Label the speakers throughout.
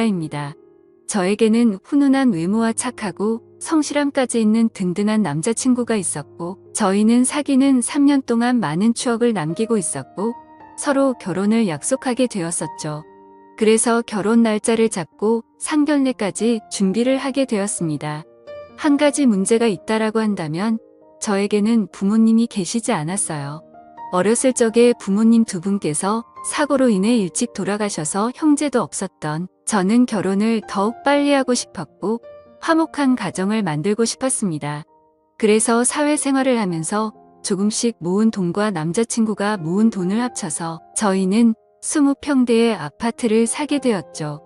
Speaker 1: 입니다. 저에게는 훈훈한 외모와 착하고 성실함까지 있는 든든한 남자친구가 있었고, 저희는 사귀는 3년 동안 많은 추억을 남기고 있었고, 서로 결혼을 약속하게 되었었죠. 그래서 결혼 날짜를 잡고 상견례까지 준비를 하게 되었습니다. 한 가지 문제가 있다라고 한다면 저에게는 부모님이 계시지 않았어요. 어렸을 적에 부모님 두 분께서 사고로 인해 일찍 돌아가셔서 형제도 없었던 저는 결혼을 더욱 빨리 하고 싶었고 화목한 가정을 만들고 싶었습니다. 그래서 사회생활을 하면서 조금씩 모은 돈과 남자친구가 모은 돈을 합쳐서 저희는 20평대의 아파트를 사게 되었죠.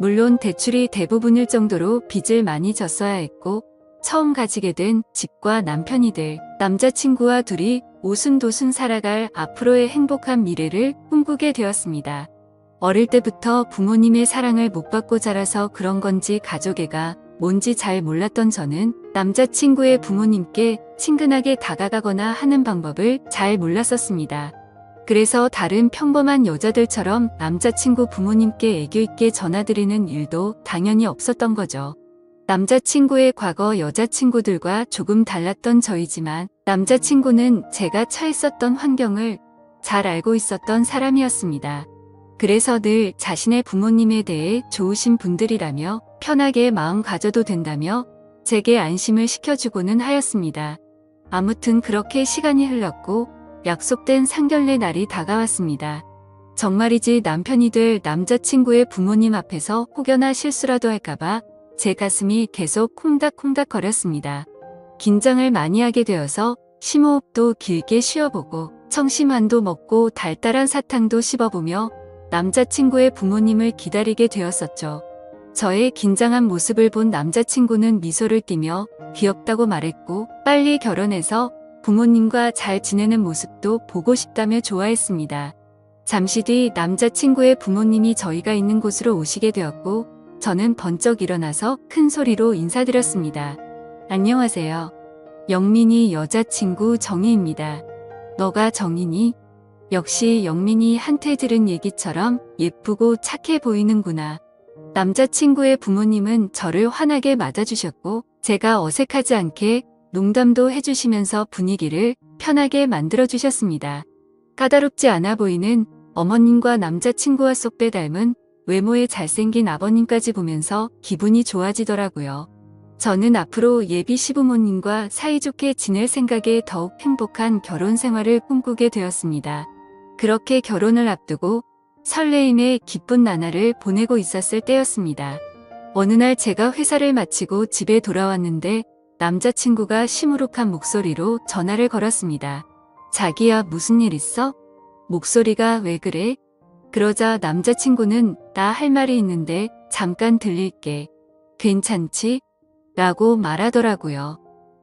Speaker 1: 물론 대출이 대부분일 정도로 빚을 많이 졌어야 했고 처음 가지게 된 집과 남편이들, 남자친구와 둘이 오순도순 살아갈 앞으로의 행복한 미래를 꿈꾸게 되었습니다. 어릴 때부터 부모님의 사랑을 못 받고 자라서 그런 건지 가족애가 뭔지 잘 몰랐던 저는 남자친구의 부모님께 친근하게 다가가거나 하는 방법을 잘 몰랐었습니다. 그래서 다른 평범한 여자들처럼 남자친구 부모님께 애교 있게 전화드리는 일도 당연히 없었던 거죠. 남자친구의 과거 여자친구들과 조금 달랐던 저이지만 남자친구는 제가 처했었던 환경을 잘 알고 있었던 사람이었습니다. 그래서 늘 자신의 부모님에 대해 좋으신 분들이라며 편하게 마음 가져도 된다며 제게 안심을 시켜주고는 하였습니다. 아무튼 그렇게 시간이 흘렀고 약속된 상견례 날이 다가왔습니다. 정말이지 남편이 될 남자친구의 부모님 앞에서 혹여나 실수라도 할까봐 제 가슴이 계속 콩닥콩닥 거렸습니다. 긴장을 많이 하게 되어서 심호흡도 길게 쉬어보고 청심환도 먹고 달달한 사탕도 씹어보며 남자친구의 부모님을 기다리게 되었었죠. 저의 긴장한 모습을 본 남자친구는 미소를 띠며 귀엽다고 말했고 빨리 결혼해서 부모님과 잘 지내는 모습도 보고 싶다며 좋아했습니다. 잠시 뒤 남자친구의 부모님이 저희가 있는 곳으로 오시게 되었고 저는 번쩍 일어나서 큰 소리로 인사드렸습니다. 안녕하세요. 영민이 여자친구 정희입니다. 너가 정희니? 역시 영민이 한테 들은 얘기처럼 예쁘고 착해 보이는구나. 남자친구의 부모님은 저를 환하게 맞아주셨고 제가 어색하지 않게 농담도 해주시면서 분위기를 편하게 만들어주셨습니다. 까다롭지 않아 보이는 어머님과 남자친구와 쏙 빼닮은 외모에 잘생긴 아버님까지 보면서 기분이 좋아지더라고요. 저는 앞으로 예비 시부모님과 사이좋게 지낼 생각에 더욱 행복한 결혼 생활을 꿈꾸게 되었습니다. 그렇게 결혼을 앞두고 설레임에 기쁜 나날을 보내고 있었을 때였습니다. 어느 날 제가 회사를 마치고 집에 돌아왔는데 남자친구가 시무룩한 목소리로 전화를 걸었습니다. 자기야, 무슨 일 있어? 목소리가 왜 그래? 그러자 남자친구는 나 할 말이 있는데 잠깐 들릴게. 괜찮지? 라고 말하더라고요.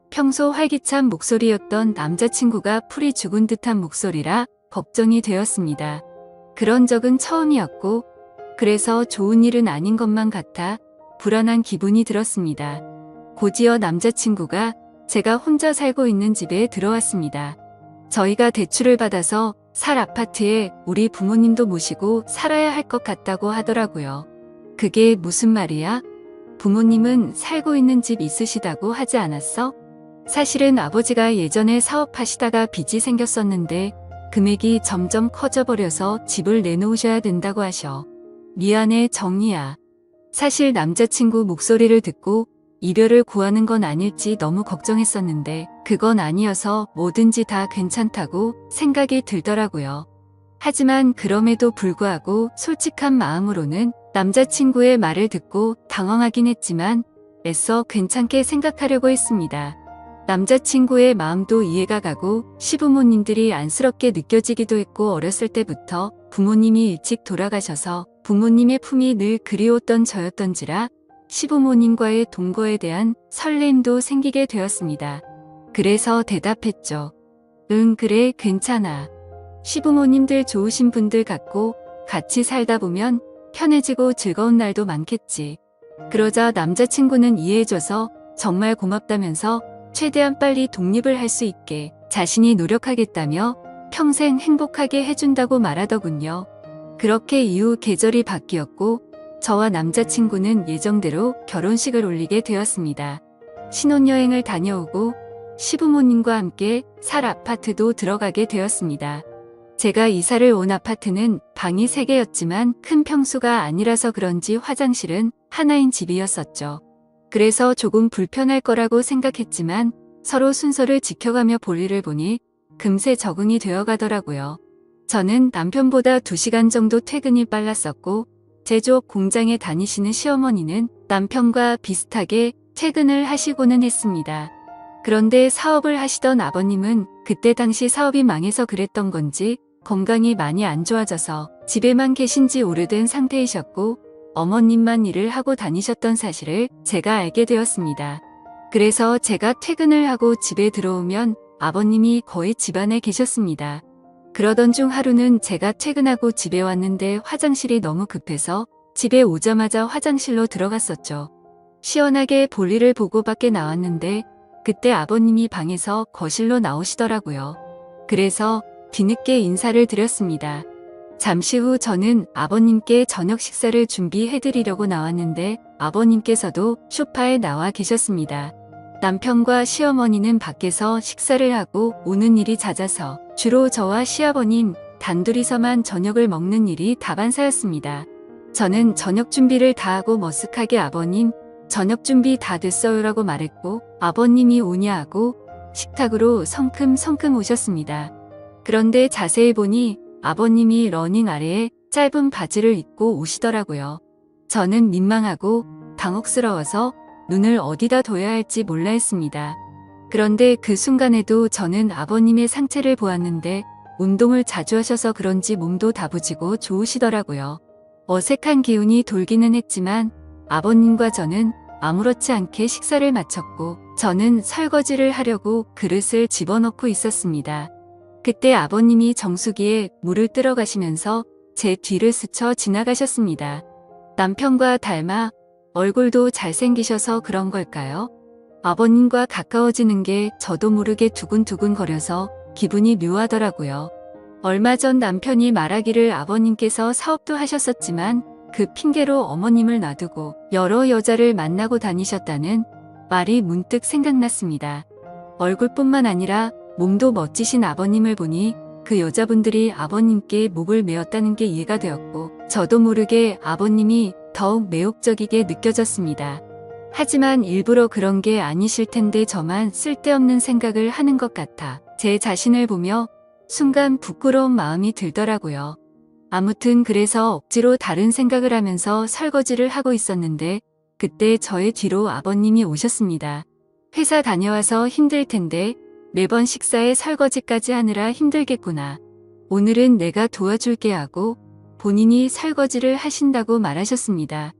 Speaker 1: 평소 활기찬 목소리였던 남자친구가 풀이 죽은 듯한 목소리라 걱정이 되었습니다. 그런 적은 처음이었고 그래서 좋은 일은 아닌 것만 같아 불안한 기분이 들었습니다. 곧이어 남자친구가 제가 혼자 살고 있는 집에 들어왔습니다. 저희가 대출을 받아서 살 아파트에 우리 부모님도 모시고 살아야 할 것 같다고 하더라고요. 그게 무슨 말이야? 부모님은 살고 있는 집 있으시다고 하지 않았어? 사실은 아버지가 예전에 사업하시다가 빚이 생겼었는데 금액이 점점 커져버려서 집을 내놓으셔야 된다고 하셔. 미안해, 정희야. 사실 남자친구 목소리를 듣고 이별을 구하는 건 아닐지 너무 걱정했었는데 그건 아니어서 뭐든지 다 괜찮다고 생각이 들더라고요. 하지만 그럼에도 불구하고 솔직한 마음으로는 남자친구의 말을 듣고 당황하긴 했지만 애써 괜찮게 생각하려고 했습니다. 남자친구의 마음도 이해가 가고 시부모님들이 안쓰럽게 느껴지기도 했고 어렸을 때부터 부모님이 일찍 돌아가셔서 부모님의 품이 늘 그리웠던 저였던지라 시부모님과의 동거에 대한 설렘도 생기게 되었습니다. 그래서 대답했죠. 응, 그래, 괜찮아. 시부모님들 좋으신 분들 같고 같이 살다 보면 편해지고 즐거운 날도 많겠지. 그러자 남자친구는 이해해줘서 정말 고맙다면서 최대한 빨리 독립을 할 수 있게 자신이 노력하겠다며 평생 행복하게 해준다고 말하더군요. 그렇게 이후 계절이 바뀌었고 저와 남자친구는 예정대로 결혼식을 올리게 되었습니다. 신혼여행을 다녀오고 시부모님과 함께 살 아파트도 들어가게 되었습니다. 제가 이사를 온 아파트는 방이 3개였지만 큰 평수가 아니라서 그런지 화장실은 하나인 집이었었죠. 그래서 조금 불편할 거라고 생각했지만 서로 순서를 지켜가며 볼일을 보니 금세 적응이 되어 가더라고요. 저는 남편보다 2시간 정도 퇴근이 빨랐었고 제조업 공장에 다니시는 시어머니는 남편과 비슷하게 퇴근을 하시고는 했습니다. 그런데 사업을 하시던 아버님은 그때 당시 사업이 망해서 그랬던 건지 건강이 많이 안 좋아져서 집에만 계신 지 오래된 상태이셨고 어머님만 일을 하고 다니셨던 사실을 제가 알게 되었습니다. 그래서 제가 퇴근을 하고 집에 들어오면 아버님이 거의 집안에 계셨습니다. 그러던 중 하루는 제가 퇴근하고 집에 왔는데 화장실이 너무 급해서 집에 오자마자 화장실로 들어갔었죠. 시원하게 볼일을 보고 밖에 나왔는데 그때 아버님이 방에서 거실로 나오시더라고요. 그래서 뒤늦게 인사를 드렸습니다. 잠시 후 저는 아버님께 저녁 식사를 준비해드리려고 나왔는데 아버님께서도 소파에 나와 계셨습니다. 남편과 시어머니는 밖에서 식사를 하고 오는 일이 잦아서 주로 저와 시아버님 단둘이서만 저녁을 먹는 일이 다반사였습니다. 저는 저녁 준비를 다 하고 머쓱하게 아버님, 저녁 준비 다 됐어요라고 말했고 아버님이 오냐 하고 식탁으로 성큼성큼 오셨습니다. 그런데 자세히 보니 아버님이 러닝 아래에 짧은 바지를 입고 오시더라고요. 저는 민망하고 당혹스러워서 눈을 어디다 둬야 할지 몰라 했습니다. 그런데 그 순간에도 저는 아버님의 상체를 보았는데 운동을 자주 하셔서 그런지 몸도 다부지고 좋으시더라고요. 어색한 기운이 돌기는 했지만 아버님과 저는 아무렇지 않게 식사를 마쳤고 저는 설거지를 하려고 그릇을 집어넣고 있었습니다. 그때 아버님이 정수기에 물을 뜨러 가시면서 제 뒤를 스쳐 지나가셨습니다. 남편과 닮아 얼굴도 잘생기셔서 그런 걸까요? 아버님과 가까워지는 게 저도 모르게 두근두근 거려서 기분이 묘하더라고요. 얼마 전 남편이 말하기를 아버님께서 사업도 하셨었지만 그 핑계로 어머님을 놔두고 여러 여자를 만나고 다니셨다는 말이 문득 생각났습니다. 얼굴뿐만 아니라 몸도 멋지신 아버님을 보니 그 여자분들이 아버님께 목을 메었다는 게 이해가 되었고 저도 모르게 아버님이 더욱 매혹적이게 느껴졌습니다. 하지만 일부러 그런 게 아니실 텐데 저만 쓸데없는 생각을 하는 것 같아 제 자신을 보며 순간 부끄러운 마음이 들더라고요. 아무튼 그래서 억지로 다른 생각을 하면서 설거지를 하고 있었는데 그때 저의 뒤로 아버님이 오셨습니다. 회사 다녀와서 힘들 텐데 매번 식사에 설거지까지 하느라 힘들겠구나. 오늘은 내가 도와줄게 하고 본인이 설거지를 하신다고 말하셨습니다.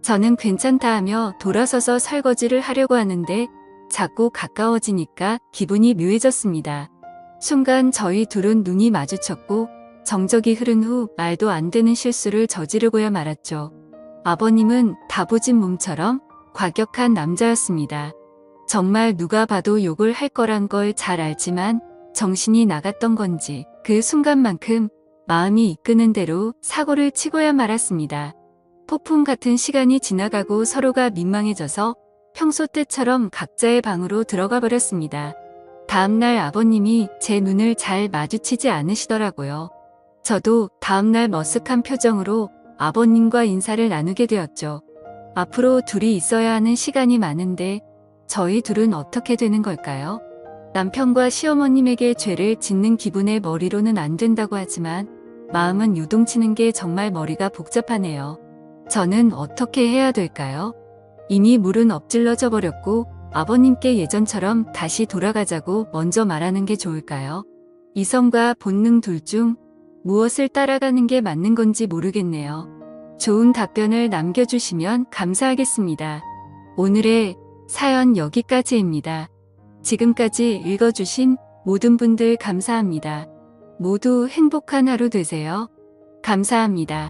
Speaker 1: 저는 괜찮다 하며 돌아서서 설거지를 하려고 하는데 자꾸 가까워지니까 기분이 묘해졌습니다. 순간 저희 둘은 눈이 마주쳤고 정적이 흐른 후 말도 안 되는 실수를 저지르고야 말았죠. 아버님은 다부진 몸처럼 과격한 남자였습니다. 정말 누가 봐도 욕을 할 거란 걸 잘 알지만 정신이 나갔던 건지 그 순간만큼 마음이 이끄는 대로 사고를 치고야 말았습니다. 폭풍 같은 시간이 지나가고 서로가 민망해져서 평소 때처럼 각자의 방으로 들어가 버렸습니다. 다음날 아버님이 제 눈을 잘 마주치지 않으시더라고요. 저도 다음날 머쓱한 표정으로 아버님과 인사를 나누게 되었죠. 앞으로 둘이 있어야 하는 시간이 많은데 저희 둘은 어떻게 되는 걸까요? 남편과 시어머님에게 죄를 짓는 기분에 머리로는 안 된다고 하지만 마음은 요동치는 게 정말 머리가 복잡하네요. 저는 어떻게 해야 될까요? 이미 물은 엎질러져 버렸고 아버님께 예전처럼 다시 돌아가자고 먼저 말하는 게 좋을까요? 이성과 본능 둘 중 무엇을 따라가는 게 맞는 건지 모르겠네요. 좋은 답변을 남겨주시면 감사하겠습니다. 오늘의 사연 여기까지입니다. 지금까지 읽어주신 모든 분들 감사합니다. 모두 행복한 하루 되세요. 감사합니다.